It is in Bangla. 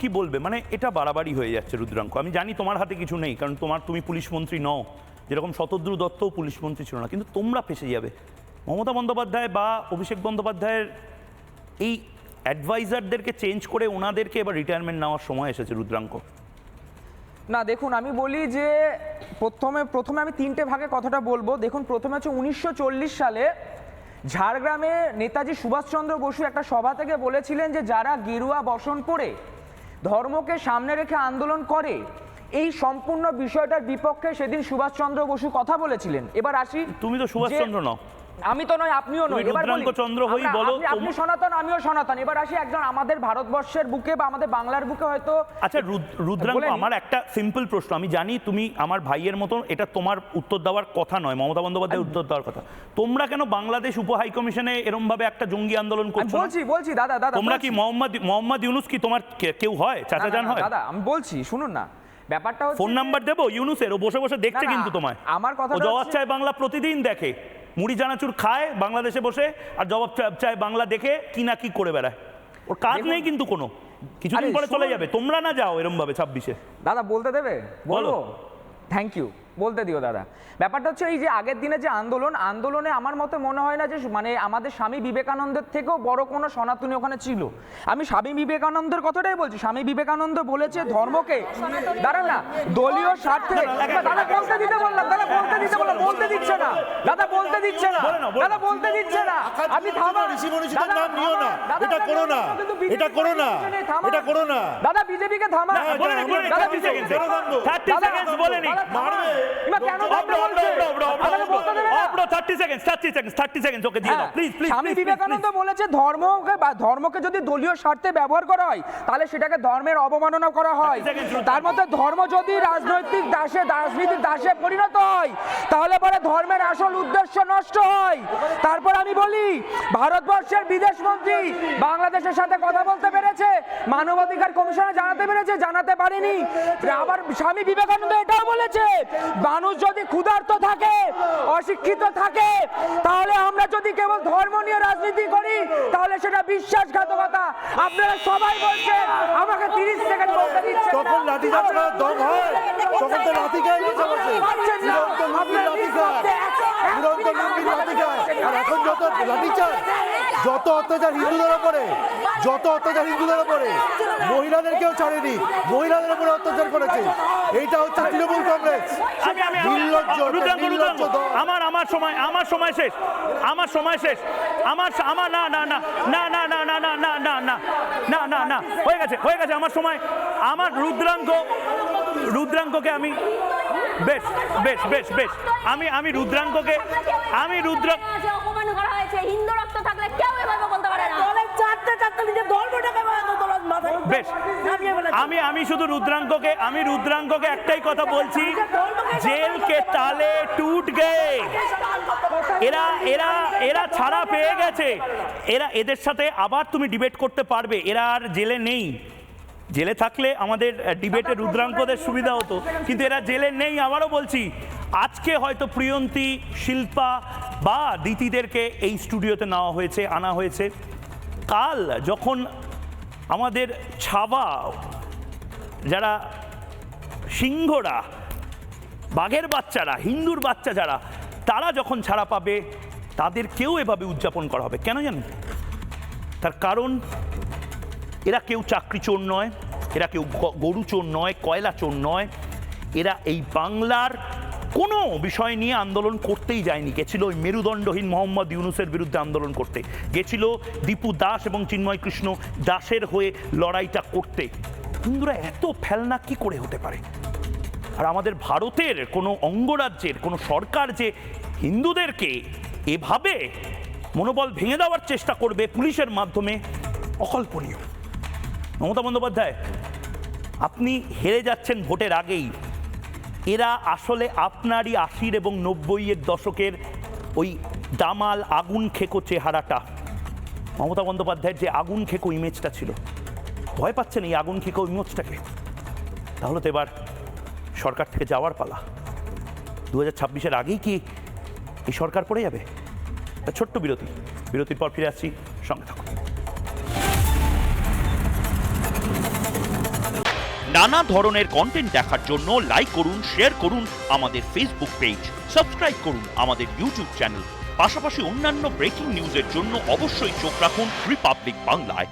কি বলবে, মানে এটা বাড়াবাড়ি হয়ে যাচ্ছে রুদ্রাঙ্ক। আমি জানি তোমার হাতে কিছু নেই, কারণ তুমি পুলিশ মন্ত্রী নও, যেরকম শতদ্রু দত্তও পুলিশ মন্ত্রী ছিল না, কিন্তু তোমরা ফেসে যাবে। মমতা বন্দ্যোপাধ্যায় বা অভিষেক বন্দ্যোপাধ্যায়ের এই অ্যাডভাইজারদেরকে চেঞ্জ করে ওনাদেরকে এবার রিটায়ারমেন্ট নেওয়ার সময় এসেছে রুদ্রাঙ্ক। না দেখুন, আমি বলি যে প্রথমে আমি তিনটে ভাগে কথাটা বলবো। দেখুন, প্রথমে হচ্ছে 1940 সালে ঝাড়গ্রামে নেতাজি সুভাষচন্দ্র বসু একটা সভা থেকে বলেছিলেন যে যারা গেরুয়া বসন পরে ধর্মকে সামনে রেখে আন্দোলন করে, এই সম্পূর্ণ বিষয়টার বিপক্ষে সেদিন সুভাষচন্দ্র বসু কথা বলেছিলেন। এবার আসি, তুমি তো সুভাষচন্দ্র নও। আমি তো নয়, আপনিও নয়। এবার চন্দ্র হই বলো, আপনি সনাতন, আমিও সনাতন। এবার আসি একজন আমাদের ভারতবর্ষের বুকে বা আমাদের বাংলার বুকে হয়তো। আচ্ছা রুদ্রাঙ্ক, আমার একটা সিম্পল প্রশ্ন। আমি জানি তুমি আমার ভাইয়ের মতন, এটা তোমার উত্তর দেওয়ার কথা নয়, মমতা বন্দ্যোপাধ্যায়ের উত্তর দেওয়ার কথা। তোমরা কেন বাংলাদেশ উপ হাই কমিশনে এরকম ভাবে একটা জঙ্গি আন্দোলন করছো? বলছি দাদা, তোমরা কি মোহাম্মদ ইউনুস কি তোমার কেউ হয়, চাচা জান হয়? দাদা আমি বলছি, শুনুন না, ব্যাপারটা হচ্ছে ফোন নাম্বার দেবো ইউনুসের, ও বসে বসে দেখছে কিন্তু তোমায়। আমার কথা, জবাব চায় বাংলা প্রতিদিন দেখে, মুড়ি জানাচুর খায় বাংলাদেশে বসে, আর জবাব চায় বাংলা দেখে কি না কি করে বেড়ায়। ওর কাজ নেই কিন্তু কোনো, কিছুদিন পরে চলে যাবে। তোমরা না যাও এরম ভাবে 26-এ। দাদা বলতে দেবে? বলো। থ্যাংক ইউ, বলতে দিও দাদা। ব্যাপারটা হচ্ছে এই যে আগের দিনে যে আন্দোলনে আমার মতে মনে হয় না যে মানে আমাদের স্বামী বিবেকানন্দের থেকেও বড় কোনো সনাতনী ওখানে ছিল। আমি স্বামী বিবেকানন্দের কথাটাই বলছি। স্বামী বিবেকানন্দ বলেছে ধর্মকে, দাঁড়ান না, দলীয় স্বার্থে। দাদা বলতে দিতে বললাম, দাদা বলতে দিতে বললাম, বলতে দিচ্ছে না দাদা, বলতে দিচ্ছে না দাদা, বলতে দিচ্ছে না। আমি থামা, নাম নিও না, এটা করো না, এটা করো না, এটা করো না দাদা, বিজেপিকে থামা। দাদা 30 সেকেন্ড বলেনি, মারবে কেন? স্বামী বিবেকানন্দ বলেছে ধর্মকে যদি দলীয় স্বার্থে ব্যবহার করা হয় তাহলে সেটাকে ধর্মের অবমাননা করা হয়। তার মধ্যে ধর্ম যদি রাজনৈতিক রাজনীতির দাসে পরিণত হয় তাহলে পরে ধর্মের আসল উদ্দেশ্য নষ্ট হয়। তারপর আমি বলি, ভারতবর্ষের বিদেশ মন্ত্রী বাংলাদেশের সাথে কথা বলতে পেরেছে, মানবাধিকার কমিশনে জানাতে পারেনি। আবার স্বামী বিবেকানন্দ এটাও বলেছে, মানুষ যদি ক্ষুধার্ত থাকে, অশিক্ষিত থাকে, তাহলে আমরা যদি কেবল ধর্ম নিয়ে রাজনীতি করি তাহলে সেটা বিশ্বাসঘাতকতা। আপনারা সবাই বলছেন, আমাকে 30 সেকেন্ড বলতে দিচ্ছেন। তখন লাঠি চাপড়া দম হয়, তখন তো লাঠি খায় বসে বসে, লাঠি খায়। আর এখন যত লাঠি চায়, যত অত্যাচার হিন্দুদের ওপরে, মহিলাদেরকেও ছাড়েনি, মহিলাদের উপরে অত্যাচার করেছে। এইটা হচ্ছে তৃণমূল কংগ্রেস। আমার সময় শেষ। হয়ে গেছে আমার সময়। আমার রুদ্রাঙ্ককে আমি বেশ আমি রুদ্রাঙ্ককে অপমান করা হয়েছে। হিন্দু রক্ত থাকলে কেউ এভাবে বলতে পারে না। আমি শুধু রুদ্রাঙ্ককে একটাই কথা বলছি, জেল কে তালে টুট গে। এরা ছাড়া পেয়ে গেছে। এদের সাথে আবার তুমি ডিবেট করতে পারবে। এরা আর জেলে নেই। জেলে থাকলে আমাদের ডিবেটে রুদ্রাঙ্কদের সুবিধা হতো, কিন্তু এরা জেলে নেই। আবারও বলছি, আজকে হয়তো প্রিয়ন্তী, শিল্পা বা দিতিদেরকে এই স্টুডিওতে আনা হয়েছে। কাল যখন আমাদের ছাবা, যারা সিংহরা, বাঘের বাচ্চারা, হিন্দুর বাচ্চা যারা, তারা যখন ছাড়া পাবে তাদেরকেও এভাবে উদযাপন করা হবে। কেন জানেন? তার কারণ এরা কেউ চাকরি চোর নয়, এরা কেউ গরু চোর নয়, কয়লা চোর নয়। এরা এই বাংলার কোনো বিষয় নিয়ে আন্দোলন করতেই যায়নি। গেছিল ওই মেরুদণ্ডহীন মোহাম্মদ ইউনুসের বিরুদ্ধে আন্দোলন করতে, গেছিল দীপু দাস এবং চিন্ময় কৃষ্ণ দাসের হয়ে লড়াইটা করতে। হিন্দুরা এত ফেলনা কি করে হতে পারে? আর আমাদের ভারতের কোনো অঙ্গরাজ্যের কোনো সরকার যে হিন্দুদেরকে এভাবে মনোবল ভেঙে দেওয়ার চেষ্টা করবে পুলিশের মাধ্যমে, অকল্পনীয়। মমতা বন্দ্যোপাধ্যায়, আপনি হেরে যাচ্ছেন ভোটের আগেই। এরা আসলে আপনারই 80 এবং 90-এর দশকের ওই দামাল আগুন খেকো চেহারাটা, মমতা বন্দ্যোপাধ্যায়ের যে আগুন খেকো ইমেজটা ছিল, ভয় পাচ্ছেন এই আগুন খেকো ইমেজটাকে। তাহলে তো এবার সরকার থেকে যাওয়ার পালা। 2026-এর আগেই কি এই সরকার পড়ে যাবে? ছোট্ট বিরতির পর ফিরে আসছি, সঙ্গে থাকুন। নানা ধরনের কন্টেন্ট দেখার জন্য লাইক করুন, শেয়ার করুন আমাদের ফেসবুক পেজ, সাবস্ক্রাইব করুন আমাদের ইউটিউব চ্যানেল। পাশাপাশি অন্যান্য ব্রেকিং নিউজের জন্য অবশ্যই চোখ রাখুন রিপাবলিক বাংলায়।